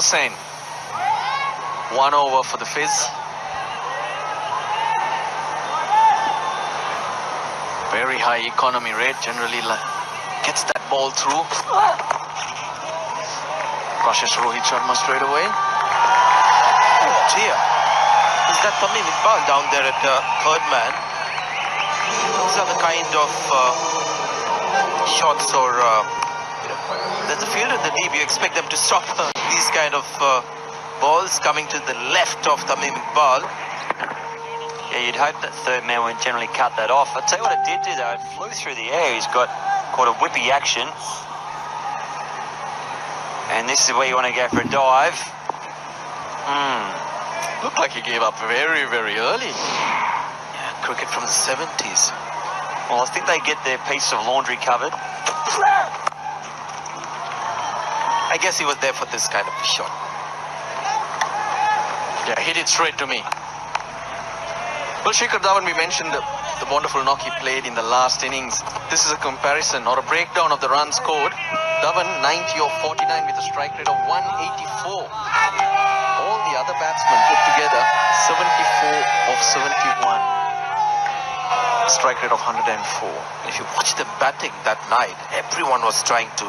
Hussain. 1 over for the Fizz. Very high economy rate, generally gets that ball through. Crushes Rohit Sharma straight away. Oh dear. Is that Tamim Iqbal down there at third man? These are the kind of shots or there's a fielder in the deep. You expect them to stop these kind of balls coming to the left of Tamim Iqbal. Yeah, you'd hope that third man would generally cut that off. I'll tell you what it did do though, it flew through the air. He's got quite a whippy action. And this is where you want to go for a dive. Looked like he gave up very, very early. Yeah, cricket from the 70s. Well, I think they get their piece of laundry covered. I guess he was there for this kind of a shot. Yeah, hit it straight to me. Well, Shikhar Dhawan, we mentioned the wonderful knock he played in the last innings. This is a comparison or a breakdown of the runs scored. Dhawan 90 of 49 with a strike rate of 184. All the other batsmen put together 74 of 71. Strike rate of 104. If you watch them batting that night, everyone was trying to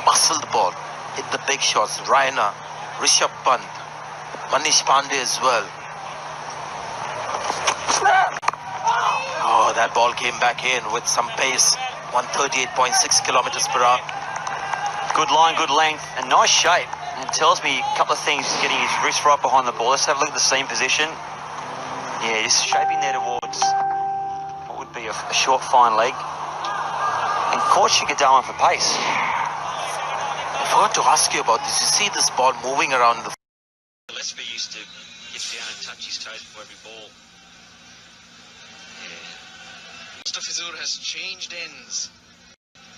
muscle the ball, hit the big shots. Raina, Rishabh Pant, Manish Pandey as well. Oh, that ball came back in with some pace. 138.6 kilometers per hour. Good line, good length, and nice shape. And it tells me a couple of things. He's getting his wrist right behind the ball. Let's have a look at the seam position. Yeah, just shaping there towards what would be a short, fine leg. And caught Shikhar Dhawan for pace. I forgot to ask you about this. You see this ball moving around the... Gillespie used to get down and touch his toes before every ball. Mustafizur has changed ends.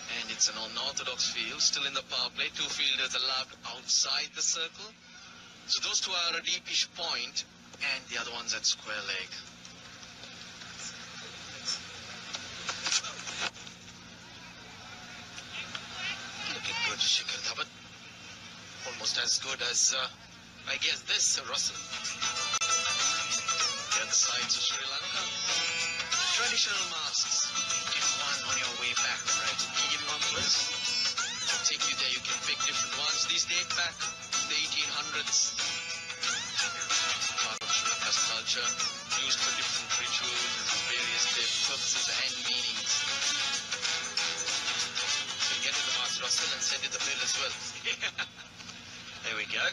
And it's an unorthodox field, still in the power play. 2 fielders allowed outside the circle. So those 2 are at deepish point, and the other one's at square leg. Looking good, Shikhar Dhawan. Almost as good as, I guess, this, Russell. The other sides of Sri Lanka. Traditional masks. Get one on your way back, right? Medium one, please. I'll take you there. You can pick different ones. These date back to the 1800s. Part of Sri Lanka's culture, used for different rituals, various purposes and meanings. So get in the mask, Russell, and send in the bill as well. There we go.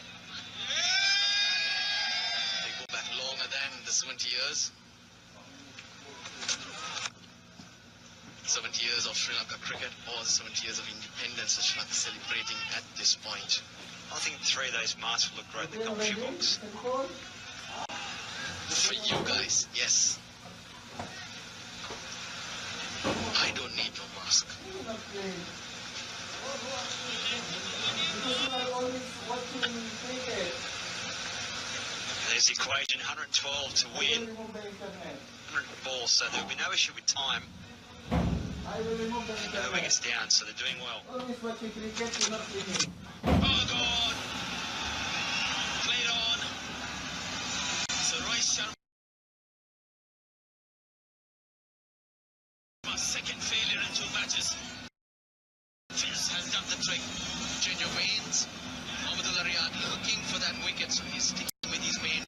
They go back longer than the 70 years. 70 years of Sri Lanka cricket, or 70 years of independence that Sri Lanka celebrating at this point. I think 3 of those masks will look great in the commentary box. For you guys, yes. I don't need no mask. There's the equation, 112 to win. 100 balls, so there'll be no issue with time. No wickets down, so they're doing well. Oh God! Played on. So Rohit Sharma. Second failure in 2 matches. Fizz has done the trick. Change of veins. Mohammedullah Riyad looking for that wicket, so he's sticking with his main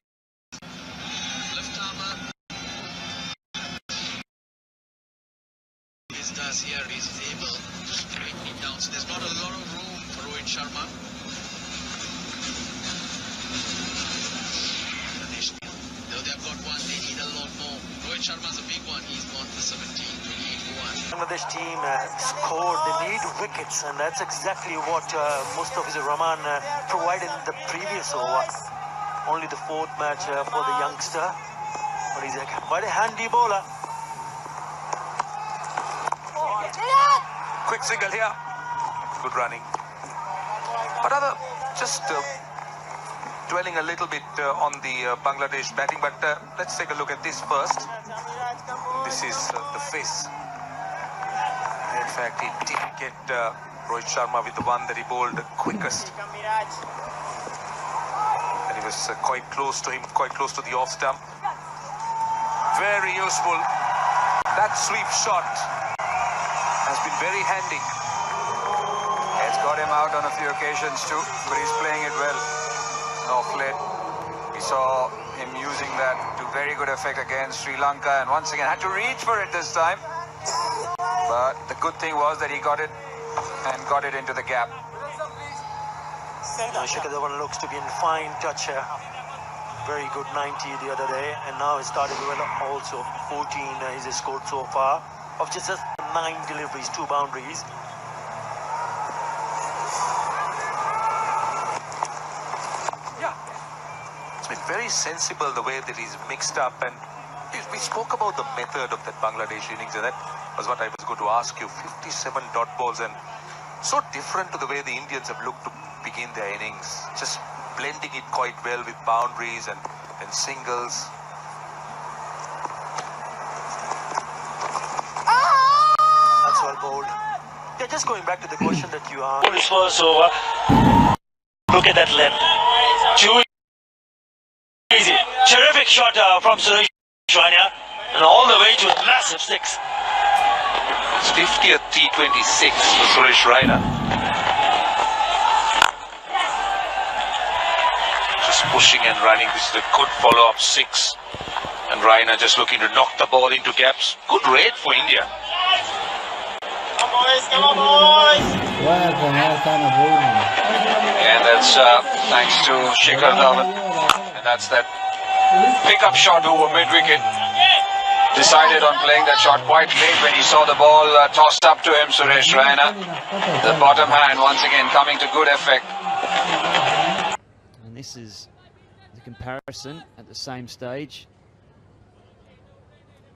left armour. Does here is able to straighten it down, so there's not a lot of room for Rohit Sharma. Though they've got one, they need a lot more. Rohit Sharma's a big one, he's gone for 17, 28 for 1. Bangladesh team scored, they need wickets, and that's exactly what Mustafizur Rahman provided in the previous over. Only the 4th match for the youngster, but he's quite a handy bowler. Quick single here. Good running. But just dwelling a little bit on the Bangladesh batting, but let's take a look at this first. This is the Fizz. In fact, he did get Rohit Sharma with the one that he bowled quickest. He was quite close to him, quite close to the off stump. Very useful. That sweep shot has been very handy. It's got him out on a few occasions too, but he's playing it well. No flit. We saw him using that to very good effect against Sri Lanka, and once again had to reach for it this time. But the good thing was that he got it and got it into the gap. Shikhar Dhawan looks to be in fine touch here. Very good 90 the other day, and now he started well also. 14 is his score so far of just 9 deliveries, 2 boundaries. It's been very sensible the way that he's mixed up, and we spoke about the method of that Bangladesh innings, and that was what I was going to ask you. 57 dot balls, and so different to the way the Indians have looked to begin their innings, just blending it quite well with boundaries and singles. That's well bowled. Yeah, just going back to the question that you asked. This first over. Look at that length. Too easy. Terrific shot from Suresh Raina, and all the way to a massive 6. It's 50th T26 for Suresh Raina. Just pushing and running. This is a good follow-up 6. And Raina just looking to knock the ball into gaps. Good rate for India. Come on, boys! And that's thanks to Shikhar Dhawan. And that's that pickup shot over mid-wicket. Decided on playing that shot quite late when he saw the ball tossed up to him, Suresh Raina. The bottom hand once again coming to good effect. And this is the comparison at the same stage.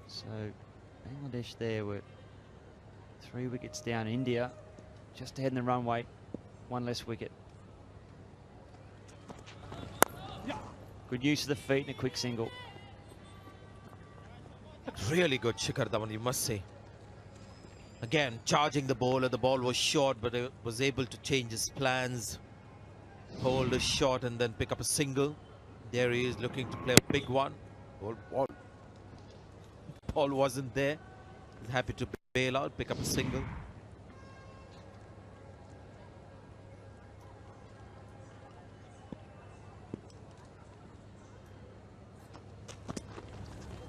So Bangladesh there were 3 wickets down. India just ahead in the runway, 1 less wicket. Good use of the feet and a quick single. Really good Shikhar Dhawan, you must say. Again, charging the bowler. The ball was short, but he was able to change his plans, hold a shot and then pick up a single. There he is looking to play a big one. Ball wasn't there. He's happy to bail out, pick up a single.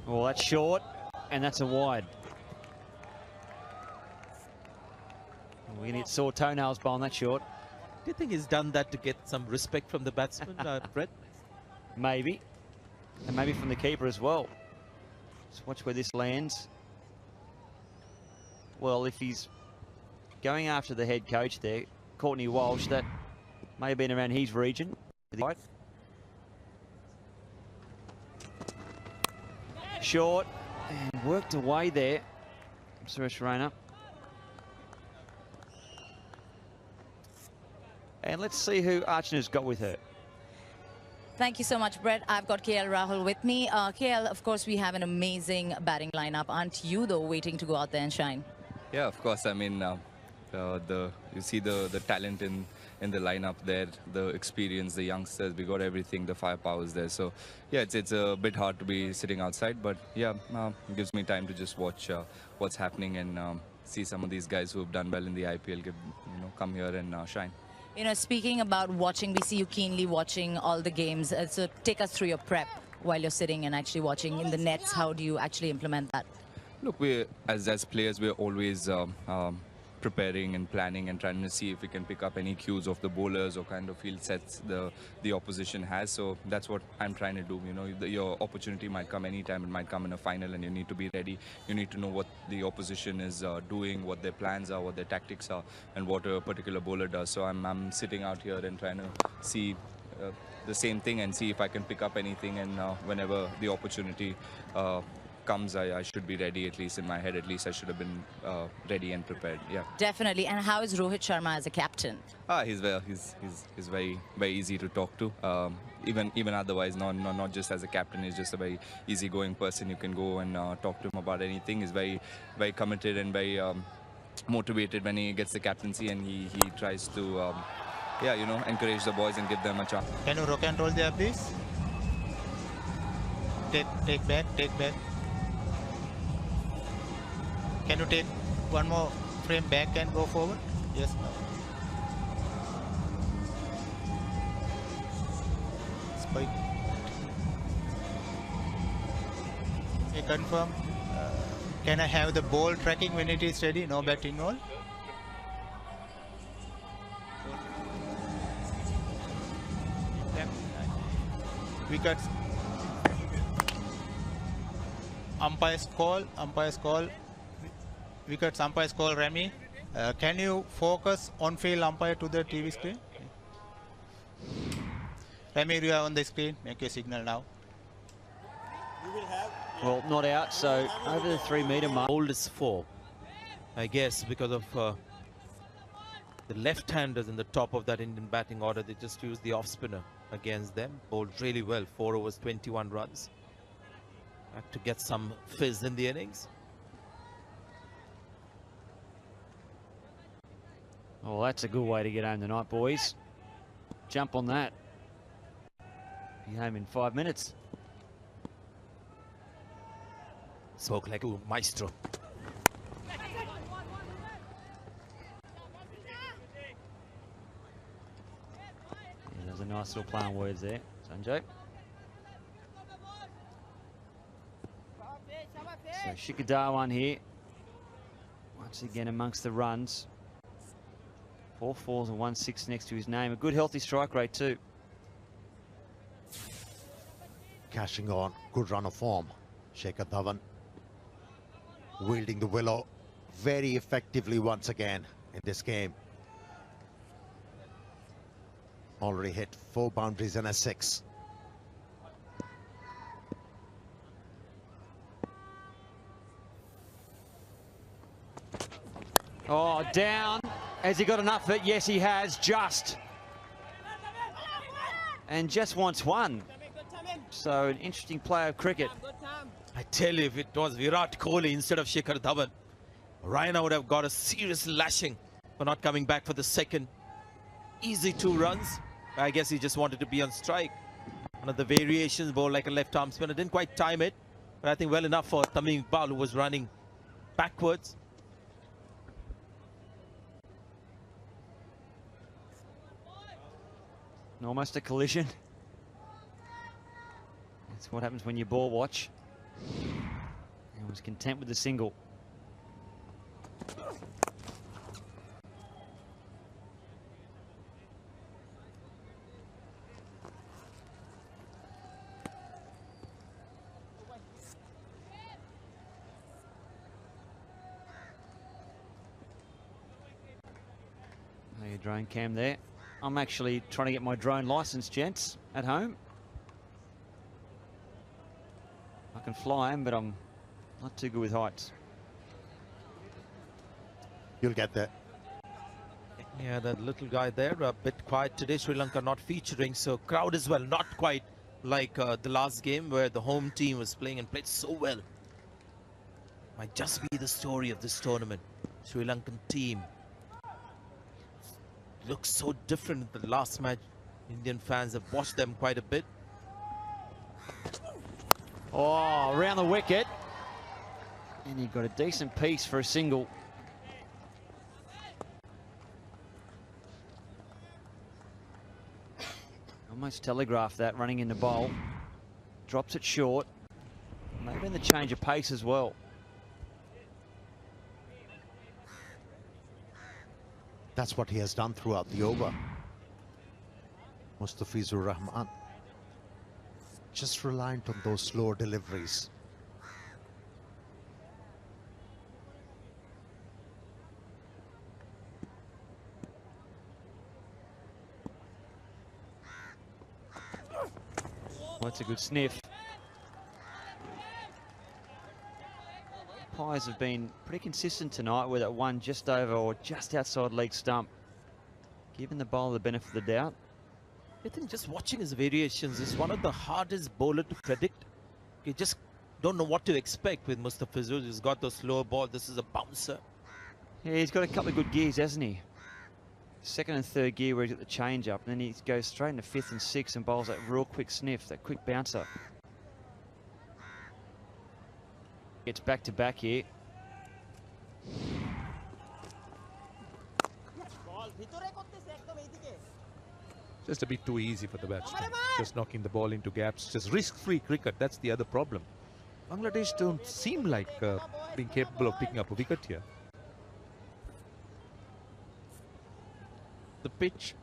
Well, that's short, and that's a wide. We're going to get sore toenails bowling that short. Do you think he's done that to get some respect from the batsman, Brett? Maybe. And maybe from the keeper as well. Just watch where this lands. Well, if he's going after the head coach there, Courtney Walsh, that may have been around his region. Short, and worked away there. Suresh Raina. And let's see who Archana's got with her. Thank you so much, Brett. I've got KL Rahul with me. KL, of course, we have an amazing batting lineup. Aren't you, though, waiting to go out there and shine? Yeah, of course. I mean, you see the talent in the lineup there, the experience, the youngsters. We got everything. The firepower is there. So, yeah, it's a bit hard to be sitting outside, but yeah, it gives me time to just watch what's happening and see some of these guys who have done well in the IPL come here and shine. You know, speaking about watching, we see you keenly watching all the games. So take us through your prep while you're sitting and actually watching in the nets. How do you actually implement that? Look, as players, we're always preparing and planning and trying to see if we can pick up any cues of the bowlers or kind of field sets the opposition has. So that's what I'm trying to do. You know, your opportunity might come anytime. It might come in a final, and you need to be ready. You need to know what the opposition is doing, what their plans are, what their tactics are, and what a particular bowler does. So I'm sitting out here and trying to see the same thing and see if I can pick up anything. And whenever the opportunity comes, I should be ready, at least in my head. At least I should have been ready and prepared. Yeah, definitely. And how is Rohit Sharma as a captain? He's very easy to talk to. Even otherwise, not just as a captain. He's just a very easygoing person. You can go and talk to him about anything. He's very committed and very motivated when he gets the captaincy, and he tries to yeah, you know, encourage the boys and give them a chance. Can you rock and roll there, please? Take back, take back. Can you take one more frame back and go forward? Yes. Spike. Okay, confirm. Can I have the ball tracking when it is ready? No batting all. Wickets. Umpire's call. Wickets, umpire's call, Remy. Can you focus on-field umpire to the TV screen? Remy, you are on the screen. Make your signal now. Well, not out, so over the 3 metre mark. Oldest 4, I guess, because of the left-handers in the top of that Indian batting order. They just used the off-spinner against them. Bowled really well, 4 overs, 21 runs. Had to get some fizz in the innings. Well, that's a good way to get home tonight, boys. Jump on that. Be home in 5 minutes. Spoke like a maestro. Yeah, there's a nice little play on words there, Sanjay. So Shikhar Dhawan here, once again amongst the runs. 4 4s and 1 6 next to his name. A good healthy strike rate too. Cashing on, good run of form. Shikhar Dhawan wielding the willow very effectively once again in this game. Already hit 4 boundaries and a 6. Oh, down. Has he got enough of it? Yes, he has, just. And just wants one. So an interesting play of cricket. I tell you, if it was Virat Kohli instead of Shikhar Dhawan, Raina would have got a serious lashing for not coming back for the second. Easy 2 runs. I guess he just wanted to be on strike. One of the variations, bowled like a left arm spinner. Didn't quite time it, but I think well enough for Tamim Iqbal, who was running backwards. Almost a collision. That's what happens when you ball watch. And was content with the single. Your drone cam there. I'm actually trying to get my drone license, gents, at home. I can fly them, but I'm not too good with heights. You'll get there. Yeah, that little guy there, a bit quiet today. Sri Lanka not featuring, so crowd as well, not quite like the last game where the home team was playing and played so well. Might just be the story of this tournament. Sri Lankan team looks so different in the last match. Indian fans have watched them quite a bit. Oh, around the wicket. And he got a decent piece for a single. Almost telegraphed that running in the bowl. Drops it short. Maybe in the change of pace as well. That's what he has done throughout the over. Mustafizur Rahman just reliant on those slower deliveries. Well, that's a good sniff. Pies have been pretty consistent tonight with that one just over or just outside leg stump. Giving the bowler the benefit of the doubt. I think just watching his variations is one of the hardest bowler to predict. You just don't know what to expect with Mustafizur. He's got those slower balls. This is a bouncer. Yeah, he's got a couple of good gears, hasn't he? second and third gear where he's got the change up, and then he goes straight into fifth and sixth and bowls that real quick sniff, that quick bouncer. Gets back to back here. Just a bit too easy for the batsman. Just knocking the ball into gaps. Just risk-free cricket. That's the other problem. Bangladesh don't seem like being capable of picking up a wicket here. The pitch,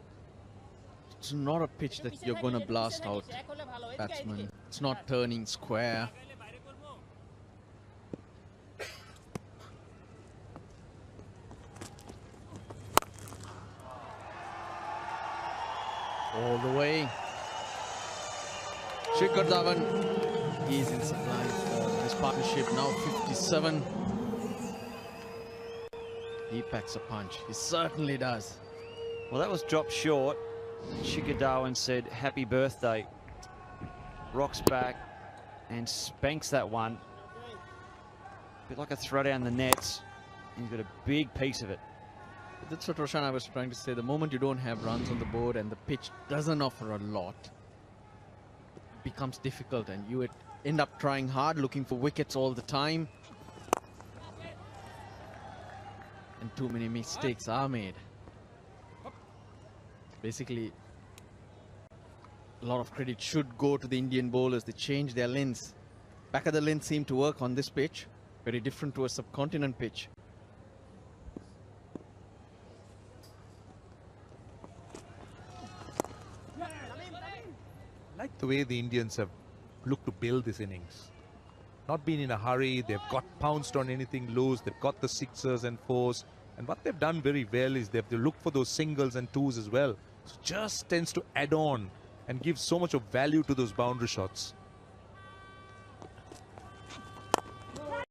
it's not a pitch that you're going to blast out batsman. It's not turning square. All the way. Shikhar Dhawan is in supply for his partnership, now 57. He packs a punch. He certainly does. Well, that was dropped short. Shikhar Dhawan said, happy birthday. Rocks back and spanks that one. A bit like a throw down the nets. He's got a big piece of it. That's what Roshan, I was trying to say. The moment you don't have runs on the board and the pitch doesn't offer a lot, it becomes difficult and you end up trying hard, looking for wickets all the time. And too many mistakes are made. Basically, a lot of credit should go to the Indian bowlers. They changed their lengths. Back of the length seemed to work on this pitch. Very different to a subcontinent pitch. I like the way the Indians have looked to build this innings. Not been in a hurry. They've got pounced on anything loose. They've got the sixers and fours. And what they've done very well is they've looked for those singles and twos as well. So just tends to add on and give so much of value to those boundary shots.